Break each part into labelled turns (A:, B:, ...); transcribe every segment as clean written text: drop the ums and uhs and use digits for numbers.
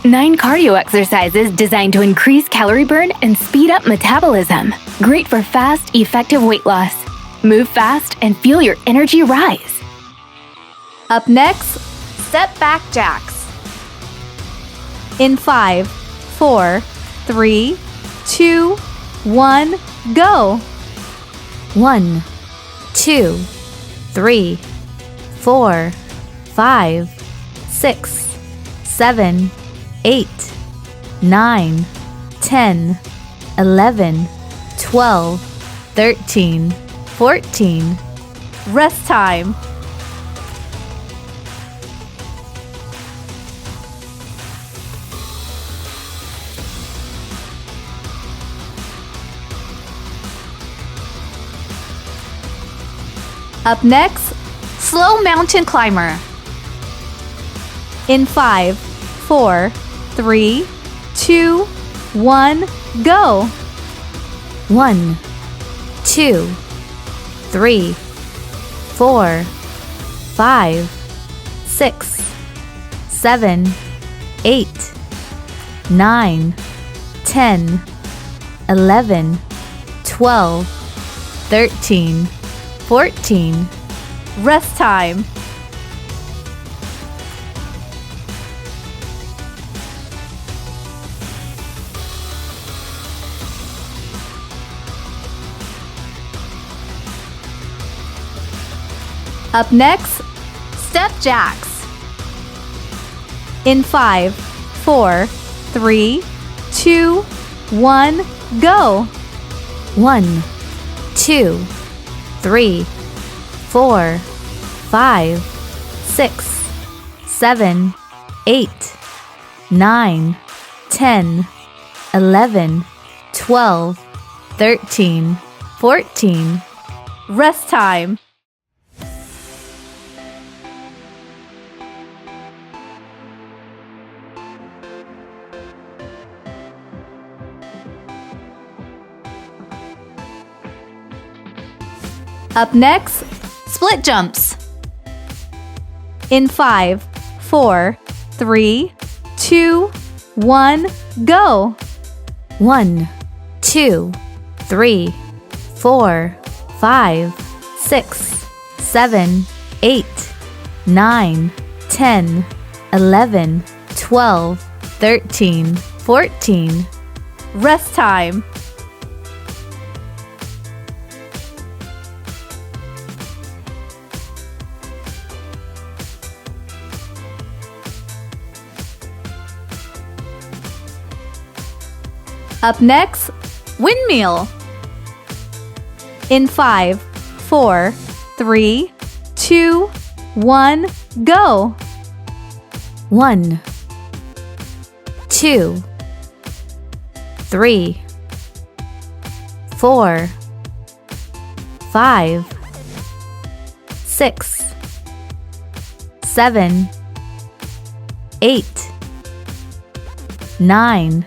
A: 9 cardio exercises designed to increase calorie burn and speed up metabolism. Great for fast, effective weight loss. Move fast and feel your energy rise.
B: Up next, step back jacks. In 5, 4, 3, 2, 1, go.
C: 1, 2, 3, 4, 5, 6, 7, 8, 9, 10, 11, 12, 13, 14.
B: Rest time. Up next, slow mountain climber. In 5, 4, 3, 2, 1, go.
C: 1, 2, 3, 4, 5, 6, 7, 8, 9, 10, 11, 12, 13, 14.
B: Rest time. Up next, step jacks. In 5, 4, 3, 2, 1, go.
C: 1, 2, 3, 4, 5, 6, 7, 8, 9, 10, 11, 12, 13, 14.
B: Rest time. Up next, split jumps. In 5, 4, 3, 2, 1, go.
C: 1, 2, 3, 4, 5, 6, 7, 8, 9, 10, 11, 12, 13, 14.
B: Rest time. Up next, windmill. In 5, 4, 3, 2, 1, go.
C: 1, 2, 3, 4, 5, 6, 7, 8, 9,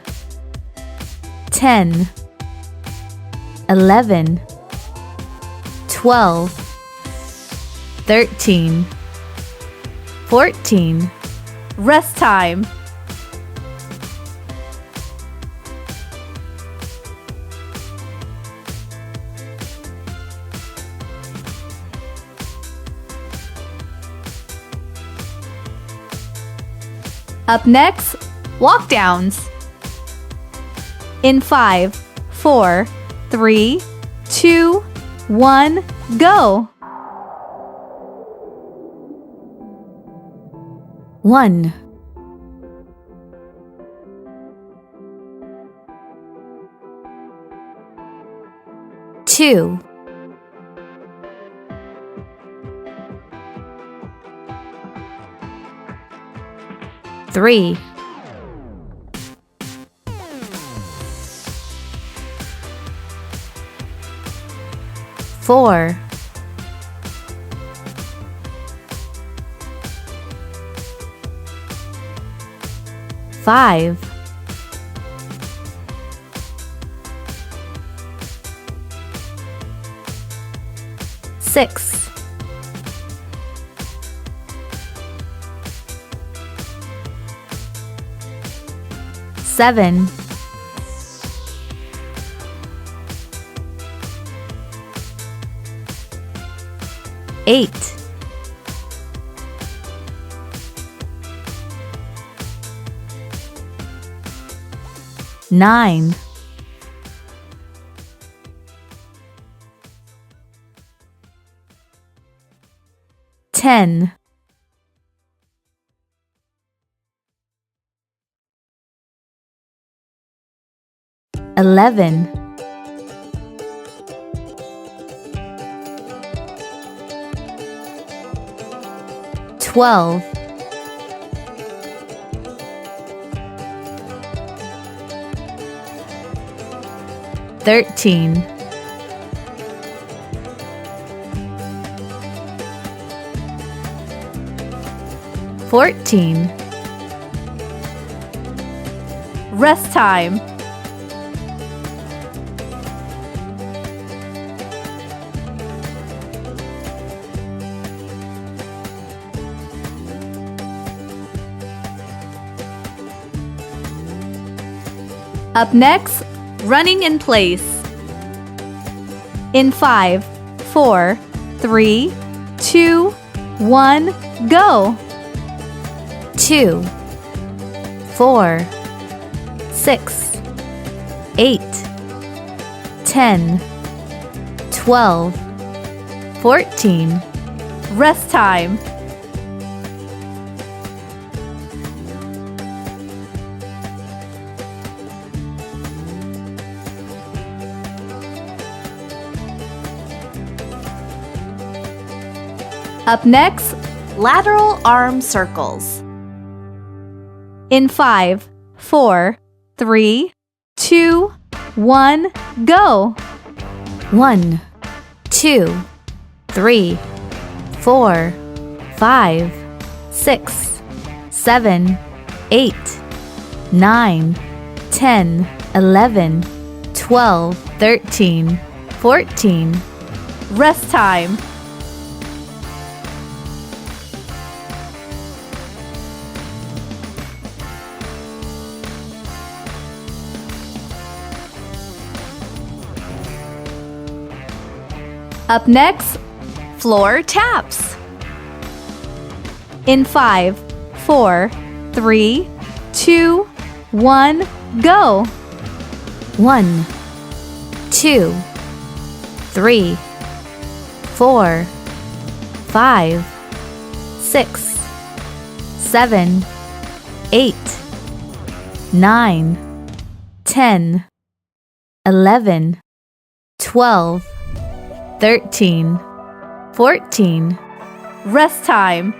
C: 10, 11, 12, 13, 14.
B: Rest time. Up next, walk downs. In 5, 4, 3, 2, 1, go.
C: 1, 2, 3, 4, 5, 6, 7, 7, 8, 9, 10, 11, 12, 13, 14,
B: Rest time. Up next, running in place. In 5, 4, 3, 2, 1, go.
C: 2, 4, 6, 8, 10, 12, 14,
B: Rest time. Up next, lateral arm circles. In 5, 4, 3, 2, 1, go.
C: 1, 2, 3, 4, 5, 6, 7, 8, 9, 10, 11, 12, 13, 14.
B: Rest time. Up next, floor taps. In 5, 4, 3, 2, 1, go.
C: 1, 2, 3, 4, 5, 6, 7, 8, 9, 10, 11, 12, 13, 14.
B: Rest time.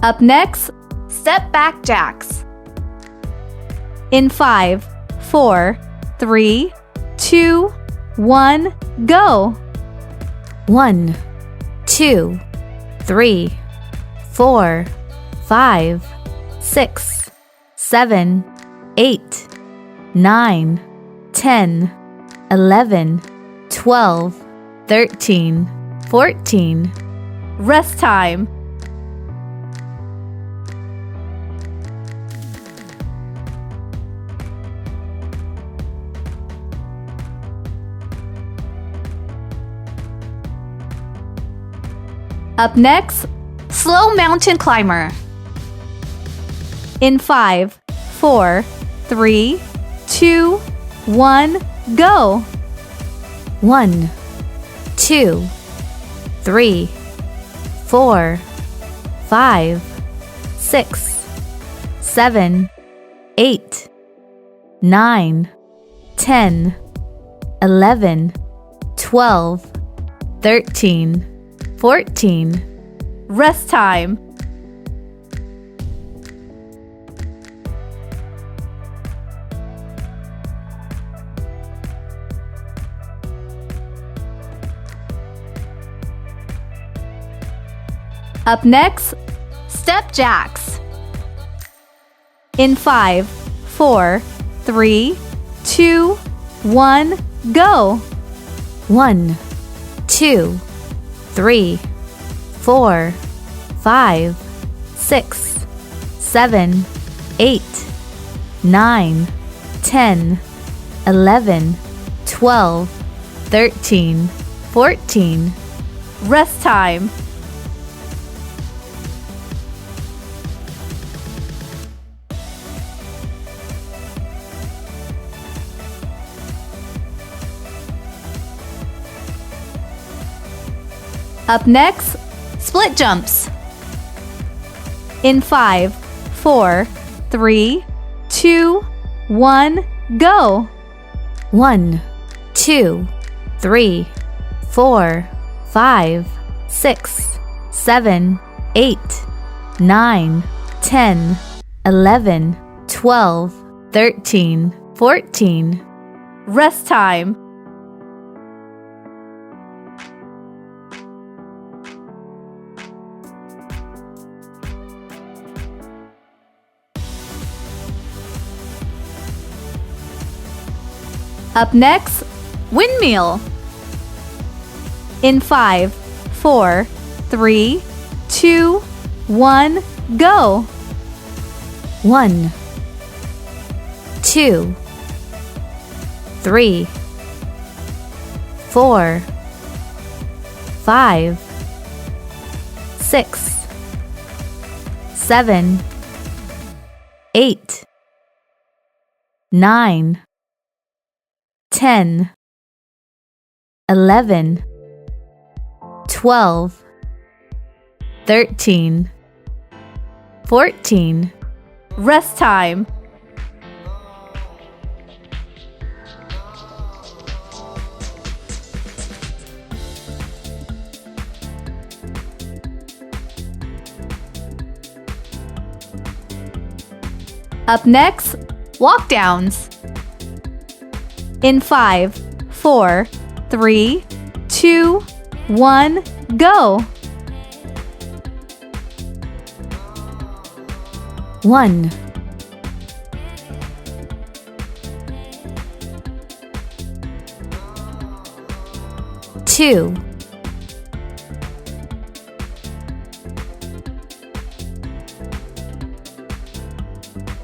B: Up next, step back jacks. In 5, 4, 3, 2, 1, go.
C: 1, 2, 3, 4, 5, 6, 7, 8, 9, 10, 11, 12, 13, 14.
B: Rest time. Up next, slow mountain climber. In 5, 4, 3, 2, 1, go.
C: 1, 2, 3, 4, 5, 6, 7, 8, 9, 10, 11, 12, 13, 14.
B: Rest time. Up next, step jacks. In 5, 4, 3, 2, 1, go!
C: 1, 2, 3, 4, 5, 6, 7, 8, 9, 10, 11, 12, 13, 14.
B: Rest time. Up next, split jumps. In 5, 4, 3, 2, 1, go!
C: 1, 2, 3, 4, 5, 6, 7, 8, 9, 10, 11, 12, 13, 14.
B: Rest time. Up next, windmill. In 5, 4, 3, 2, 1, go!
C: 1, 2, 3, 4, 5, 6, 7, 8, 9, 10, 11, 12, 13, 14.
B: Rest time. Up next, walk downs. In 5, 4, 3, 2, 1, go!
C: 1, 2,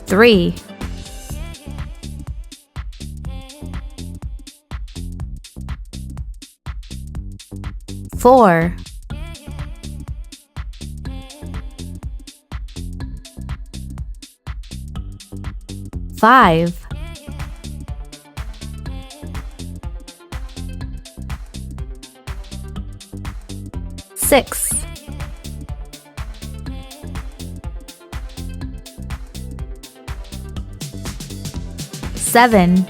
C: 3, 4, 5, 6, 7,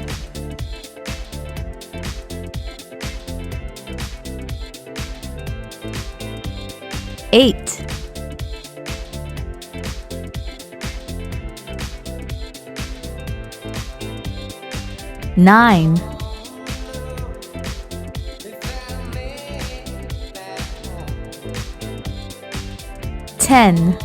C: 8, 9, 10,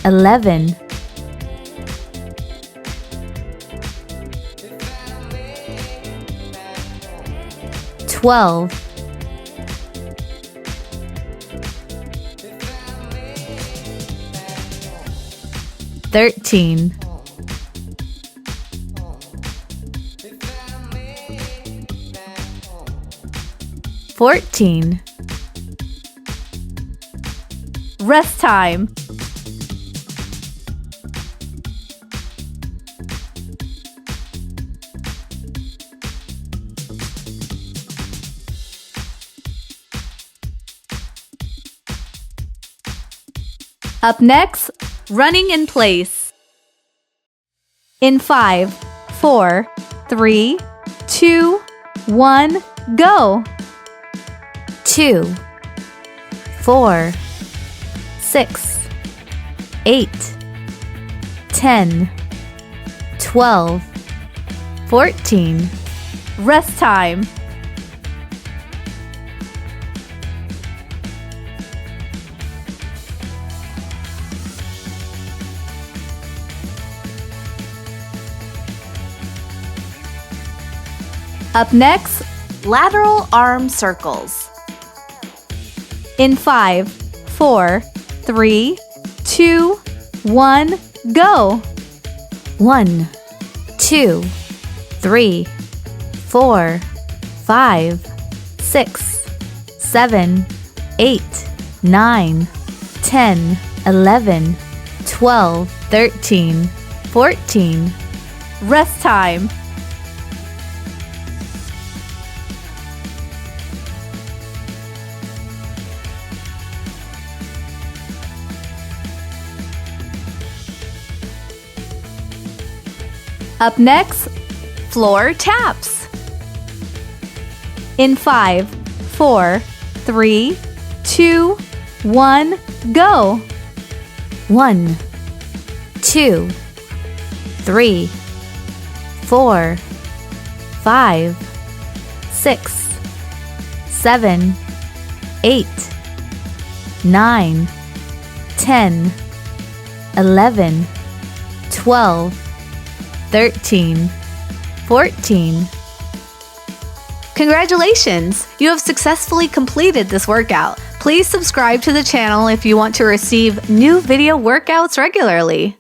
C: 11, 12, 13, 14.
B: Rest time. Up next, running in place. In 5, 4, 3, 2, 1, go!
C: 2, 4, 6, 8, 10, 12, 14.
B: Rest time. Up next, lateral arm circles. In 5, 4, 3, 2, 1, go!
C: 1, 2, 3, 4, 5, 6, 7, 8, 9, 10, 11, 12, 13, 14.
B: Rest time. Up next, floor taps. In 5, 4, 3, 2, 1, go!
C: 1, 2, 3, 4, 5, 6, 7, 8, 9, 10, 11, 12, 13, 14.
B: Congratulations! You have successfully completed this workout. Please subscribe to the channel if you want to receive new video workouts regularly.